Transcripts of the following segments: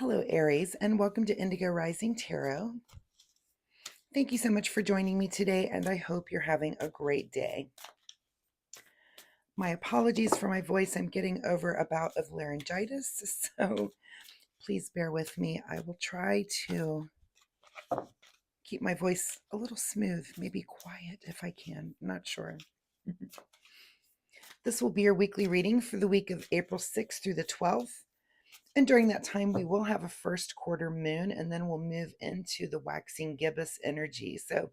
Hello, Aries, and welcome to Indigo Rising Tarot. Thank you so much for joining me today, and I hope you're having a great day. My apologies for my voice. I'm getting over a bout of laryngitis, so please bear with me. I will try to keep my voice a little smooth, maybe quiet if I can. Not sure. This will be your weekly reading for the week of April 6th through the 12th. And during that time, we will have a first quarter moon, and then we'll move into the waxing gibbous energy. So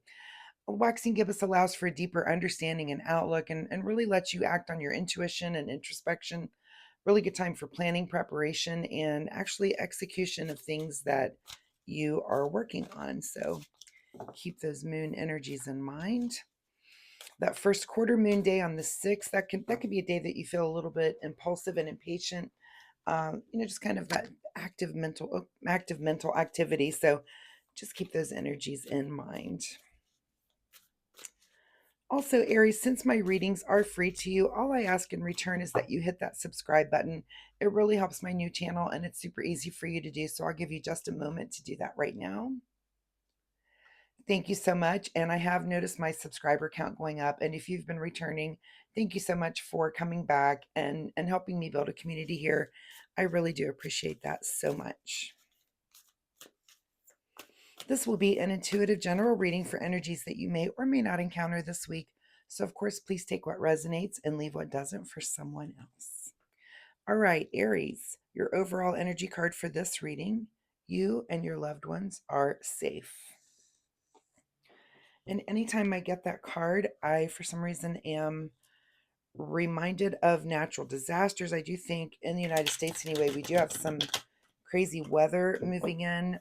waxing gibbous allows for a deeper understanding and outlook and really lets you act on your intuition and introspection. Really good time for planning, preparation, and actually execution of things that you are working on. So keep those moon energies in mind. That first quarter moon day on the 6th, that could be a day that you feel a little bit impulsive and impatient. Just kind of that active mental activity. So just keep those energies in mind. Also, Aries, since my readings are free to you, all I ask in return is that you hit that subscribe button. It really helps my new channel and it's super easy for you to do. So I'll give you just a moment to do that right now. Thank you so much. And I have noticed my subscriber count going up. And if you've been returning, thank you so much for coming back and helping me build a community here. I really do appreciate that so much. This will be an intuitive general reading for energies that you may or may not encounter this week. So, of course, please take what resonates and leave what doesn't for someone else. All right, Aries, your overall energy card for this reading: you and your loved ones are safe. And anytime I get that card, I, for some reason, am reminded of natural disasters. I do think in the United States, anyway, we do have some crazy weather moving in.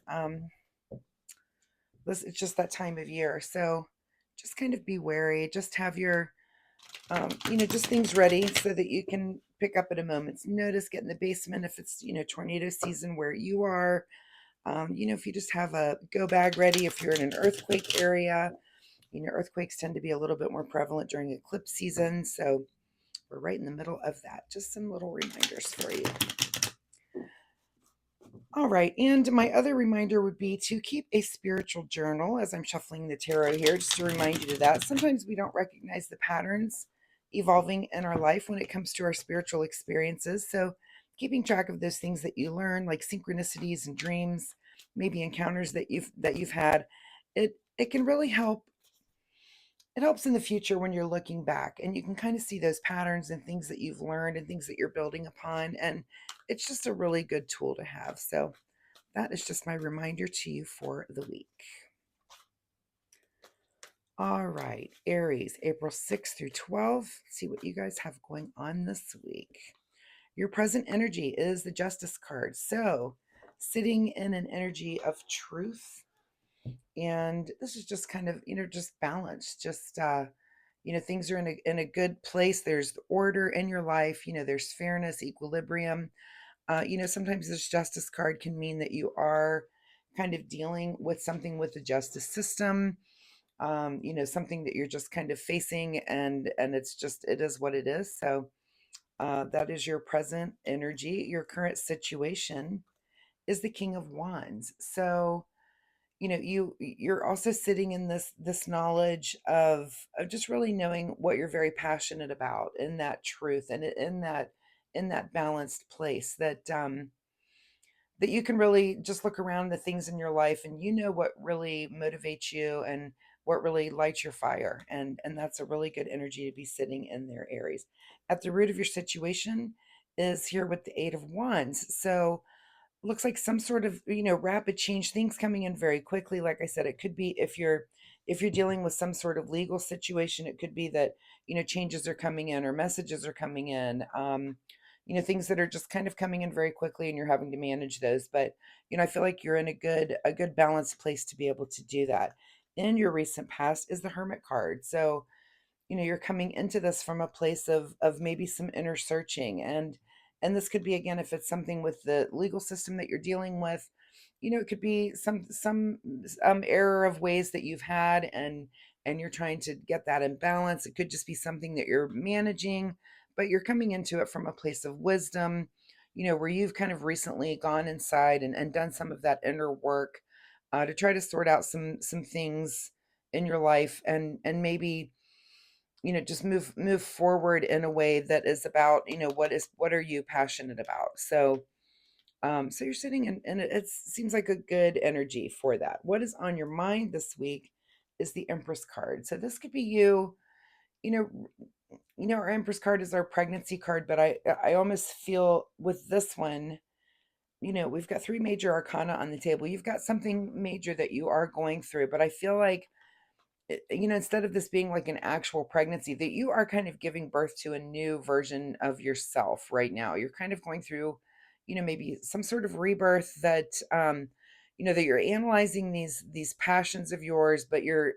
It's just that time of year. So just kind of be wary. Just have your, just things ready so that you can pick up at a moment's notice. Get in the basement if it's, tornado season where you are. If you just have a go bag ready, if you're in an earthquake area, earthquakes tend to be a little bit more prevalent during eclipse season. So we're right in the middle of that. Just some little reminders for you. All right, and my other reminder would be to keep a spiritual journal as I'm shuffling the tarot here, just to remind you of that. Sometimes we don't recognize the patterns evolving in our life when it comes to our spiritual experiences. So keeping track of those things that you learn, like synchronicities and dreams, maybe encounters that you've had, it can really help. It helps in the future when you're looking back and you can kind of see those patterns and things that you've learned and things that you're building upon. And it's just a really good tool to have. So that is just my reminder to you for the week. All right, Aries, April 6th through 12th. See what you guys have going on this week. Your present energy is the Justice card. So sitting in an energy of truth. And this is just kind of, just balance, just, things are in a good place. There's order in your life. There's fairness, equilibrium. Sometimes this justice card can mean that you are kind of dealing with something with the justice system, something that you're just kind of facing and it is what it is. So that is your present energy. Your current situation is the King of Wands. So you're also sitting in this knowledge of just really knowing what you're very passionate about, in that truth and in that balanced place that you can really just look around the things in your life and what really motivates you and what really lights your fire, and that's a really good energy to be sitting in there, Aries. At the root of your situation is here with the Eight of Wands. So looks like some sort of rapid change, things coming in very quickly. Like I said, it could be if you're dealing with some sort of legal situation, it could be that changes are coming in or messages are coming in, things that are just kind of coming in very quickly and you're having to manage those. But I feel like you're in a good balanced place to be able to do that. In your recent past is the Hermit card. So you're coming into this from a place of maybe some inner searching, and this could be, again, if it's something with the legal system that you're dealing with, it could be some error of ways that you've had, and you're trying to get that in balance. It could just be something that you're managing, but you're coming into it from a place of wisdom. where you've kind of recently gone inside and done some of that inner work, to try to sort out some things in your life, and maybe, just move forward in a way that is about, what are you passionate about. So you're sitting in, and it seems like a good energy for that. What is on your mind this week is the Empress card. So this could be you. You know, our Empress card is our pregnancy card, but I almost feel with this one, we've got three major arcana on the table. You've got something major that you are going through, but I feel like, instead of this being like an actual pregnancy, that you are kind of giving birth to a new version of yourself right now. You're kind of going through, maybe some sort of rebirth, that, that you're analyzing these passions of yours, but you're,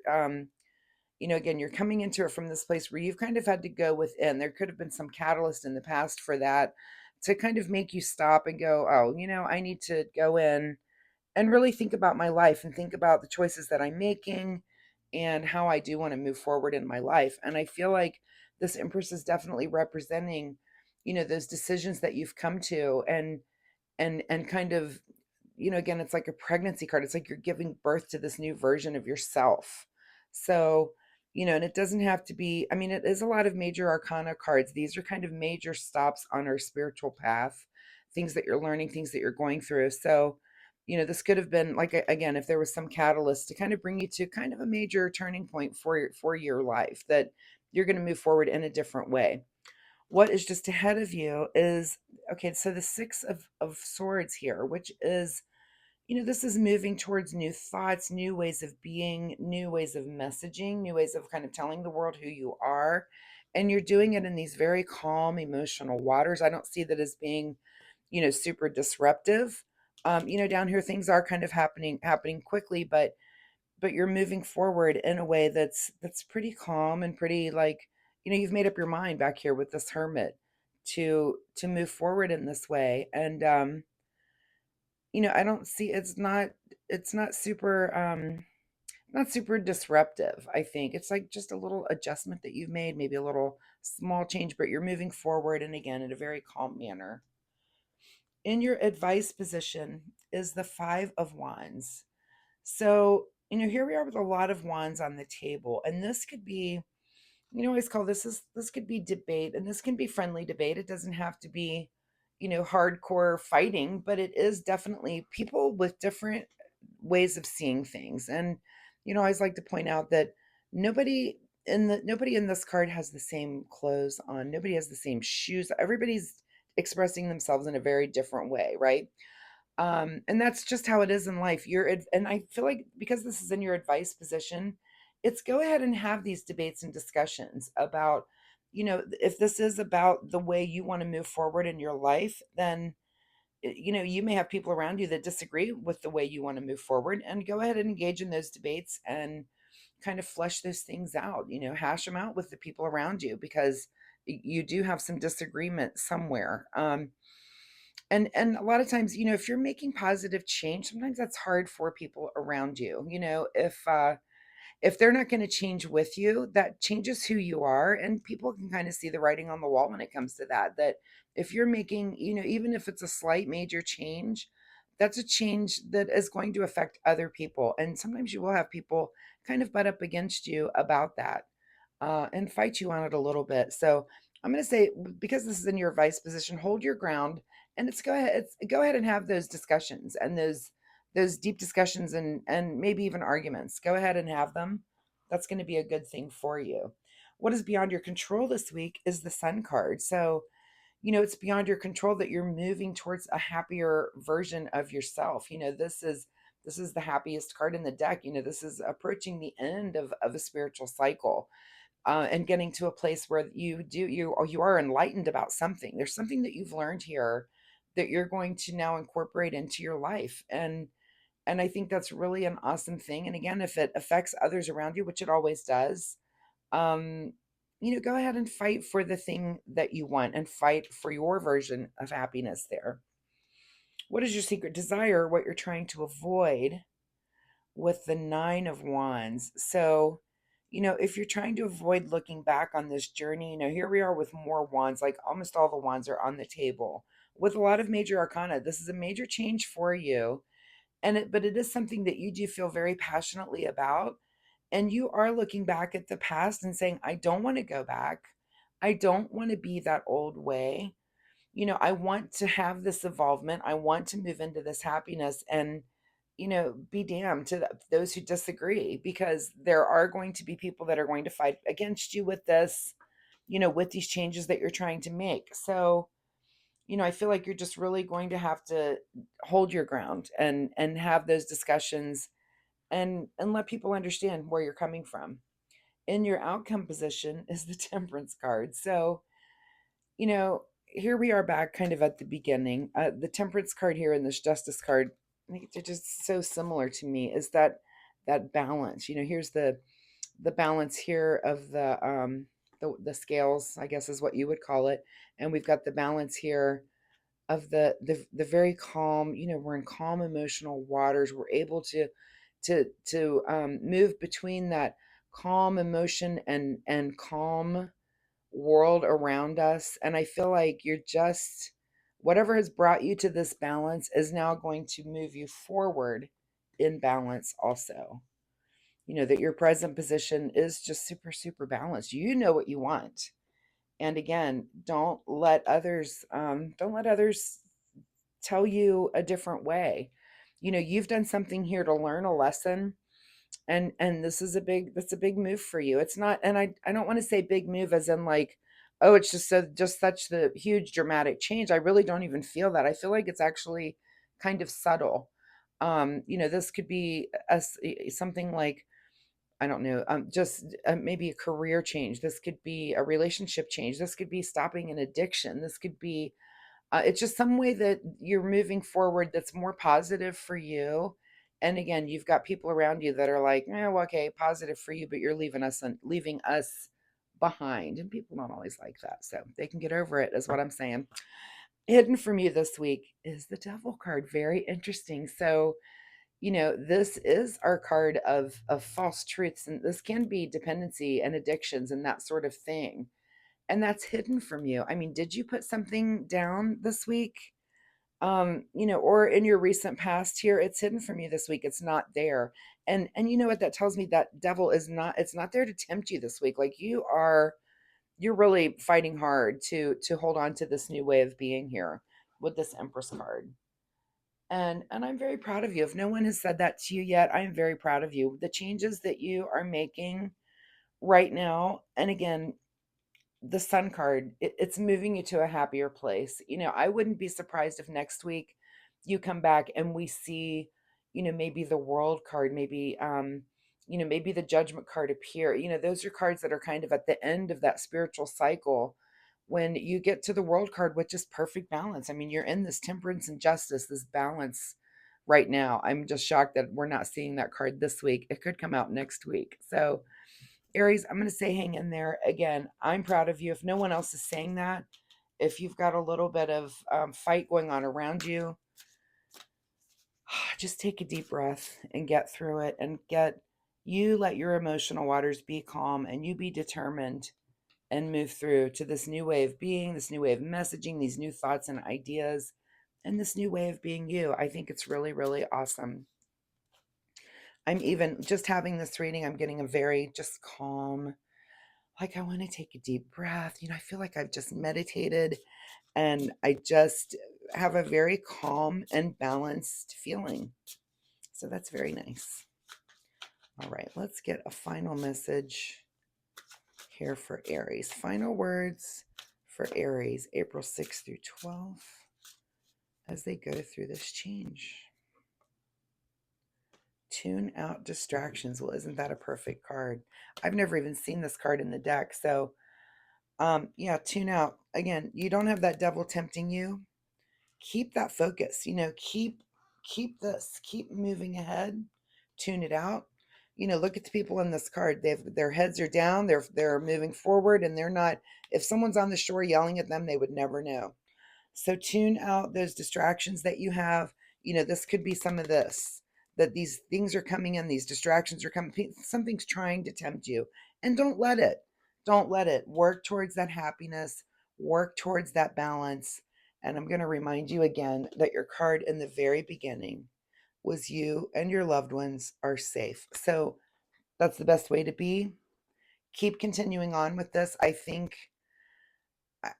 again, you're coming into it from this place where you've kind of had to go within. There could have been some catalyst in the past for that to kind of make you stop and go, oh, I need to go in and really think about my life and think about the choices that I'm making and how I do want to move forward in my life. And I feel like this Empress is definitely representing, those decisions that you've come to, and kind of, again, it's like a pregnancy card. It's like you're giving birth to this new version of yourself. So, and it doesn't have to be, I mean, it is a lot of major arcana cards. These are kind of major stops on our spiritual path, things that you're learning, things that you're going through. So, this could have been like, again, if there was some catalyst to kind of bring you to kind of a major turning point for your life, that you're going to move forward in a different way. What is just ahead of you is, okay, so the Six of Swords here, which is, this is moving towards new thoughts, new ways of being, new ways of messaging, new ways of kind of telling the world who you are. And you're doing it in these very calm emotional waters. I don't see that as being, super disruptive. Down here things are kind of happening quickly, but you're moving forward in a way that's pretty calm and pretty, like, you've made up your mind back here with this Hermit to move forward in this way. And I don't see, it's not super, not super disruptive. I think it's like just a little adjustment that you've made, maybe a little small change, but you're moving forward, and again, in a very calm manner. In your advice position is the Five of Wands. So, here we are with a lot of wands on the table, and this could be, always call this could be debate, and this can be friendly debate. It doesn't have to be, hardcore fighting, but it is definitely people with different ways of seeing things. And, I always like to point out that nobody in this card has the same clothes on. Nobody has the same shoes. Everybody's expressing themselves in a very different way, right? And that's just how it is in life. And I feel like, because this is in your advice position, it's go ahead and have these debates and discussions about, if this is about the way you want to move forward in your life, then, you may have people around you that disagree with the way you want to move forward, and go ahead and engage in those debates and kind of flesh those things out, hash them out with the people around you, because you do have some disagreement somewhere. And a lot of times, if you're making positive change, sometimes that's hard for people around you. If they're not going to change with you, that changes who you are, and people can kind of see the writing on the wall when it comes to that. That if you're making, even if it's a slight major change, that's a change that is going to affect other people, and sometimes you will have people kind of butt up against you about that, and fight you on it a little bit. So I'm going to say, because this is in your vice position, hold your ground, and go ahead and have those discussions, and those deep discussions, and maybe even arguments. Go ahead and have them. That's going to be a good thing for you. What is beyond your control this week is the Sun card. So, it's beyond your control that you're moving towards a happier version of yourself. This is the happiest card in the deck. This is approaching the end of a spiritual cycle, and getting to a place where you are enlightened about something. There's something that you've learned here that you're going to now incorporate into your life, and I think that's really an awesome thing. And again, if it affects others around you, which it always does, um, go ahead and fight for the thing that you want, and fight for your version of happiness there. What is your secret desire? What you're trying to avoid with the Nine of Wands. So, if you're trying to avoid looking back on this journey, here we are with more wands, like almost all the wands are on the table. with a lot of major arcana. This is a major change for you. But it is something that you do feel very passionately about. And you are looking back at the past and saying, I don't want to go back. I don't want to be that old way. I want to have this evolvement. I want to move into this happiness, and, be damned to those who disagree, because there are going to be people that are going to fight against you with this, with these changes that you're trying to make. So, I feel like you're just really going to have to hold your ground and have those discussions, and let people understand where you're coming from. In your outcome position is the Temperance card. So, here we are back kind of at the beginning. The Temperance card here and this Justice card, I think they're just so similar to me. Is that balance? Here's the balance here of the scales, I guess is what you would call it, and we've got the balance here of the very calm. We're in calm emotional waters. We're able to move between that calm emotion and calm world around us. And I feel like you're just, whatever has brought you to this balance is now going to move you forward in balance also. That your present position is just super, super balanced. You know what you want. And again, don't let others tell you a different way. You've done something here to learn a lesson, and that's a big move for you. It's not, and I don't want to say big move as in like, oh, it's just such the huge dramatic change. I really don't even feel that. I feel like it's actually kind of subtle. This could be something like, I don't know, just maybe a career change. This could be a relationship change. This could be stopping an addiction. This could be, it's just some way that you're moving forward that's more positive for you. And again, you've got people around you that are like, well, okay, positive for you, but you're leaving us behind. And people don't always like that. So they can get over it, is what I'm saying. Hidden from you this week is the Devil card. Very interesting. So, this is our card of false truths, and this can be dependency and addictions and that sort of thing. And that's hidden from you. I mean, did you put something down this week? Or in your recent past here, it's hidden from you this week. It's not there. And you know what that tells me? That devil is not, it's not there to tempt you this week. Like you're really fighting hard to hold on to this new way of being here with this Empress card. And I'm very proud of you. If no one has said that to you yet, I am very proud of you. The changes that you are making right now, and again, the Sun card, it's moving you to a happier place. I wouldn't be surprised if next week you come back and we see, maybe the World card, maybe the Judgment card appear. Those are cards that are kind of at the end of that spiritual cycle. When you get to the World card, with just perfect balance. I mean, you're in this temperance and justice, this balance right now. I'm just shocked that we're not seeing that card this week. It could come out next week. So, Aries, I'm going to say hang in there. Again, I'm proud of you. If no one else is saying that, if you've got a little bit of fight going on around you, just take a deep breath and get through it, and let your emotional waters be calm, and you be determined and move through to this new way of being, this new way of messaging, these new thoughts and ideas, and this new way of being you. I think it's really, really awesome. I'm even just having this reading, I'm getting a very just calm, like I want to take a deep breath. I feel like I've just meditated, and I just have a very calm and balanced feeling. So that's very nice. All right, let's get a final message here for Aries. Final words for Aries, April 6th through 12th, as they go through this change. Tune out distractions. Well, isn't that a perfect card? I've never even seen this card in the deck. So, yeah, tune out. Again, you don't have that devil tempting you. Keep that focus. Keep moving ahead. Tune it out. Look at the people in this card. Their heads are down. They're moving forward, and they're not. If someone's on the shore yelling at them, they would never know. So tune out those distractions that you have. This could be some of this, that these things are coming in, these distractions are coming. Something's trying to tempt you, and don't let it. Don't let it. Work towards that happiness. Work towards that balance, And I'm going to remind you again that your card in the very beginning was you and your loved ones are safe. So that's the best way to be. Keep continuing on with this. I think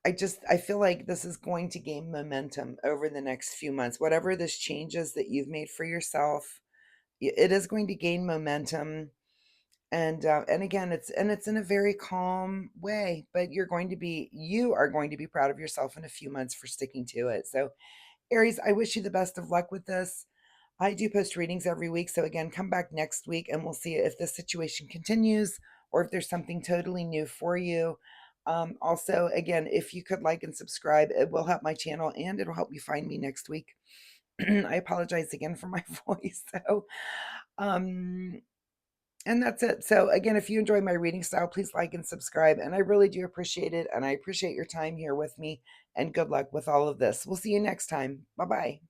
I feel like this is going to gain momentum over the next few months. Whatever this changes that you've made for yourself, it is going to gain momentum. And again, it's in a very calm way, but you are going to be proud of yourself in a few months for sticking to it. So Aries, I wish you the best of luck with this. I do post readings every week. So, again, come back next week and we'll see if this situation continues or if there's something totally new for you. Also, again, if you could like and subscribe, it will help my channel and it'll help you find me next week. I apologize again for my voice. Um, and that's it. So, again, if you enjoy my reading style, please like and subscribe. And I really do appreciate it. And I appreciate your time here with me. And good luck with all of this. We'll see you next time. Bye bye.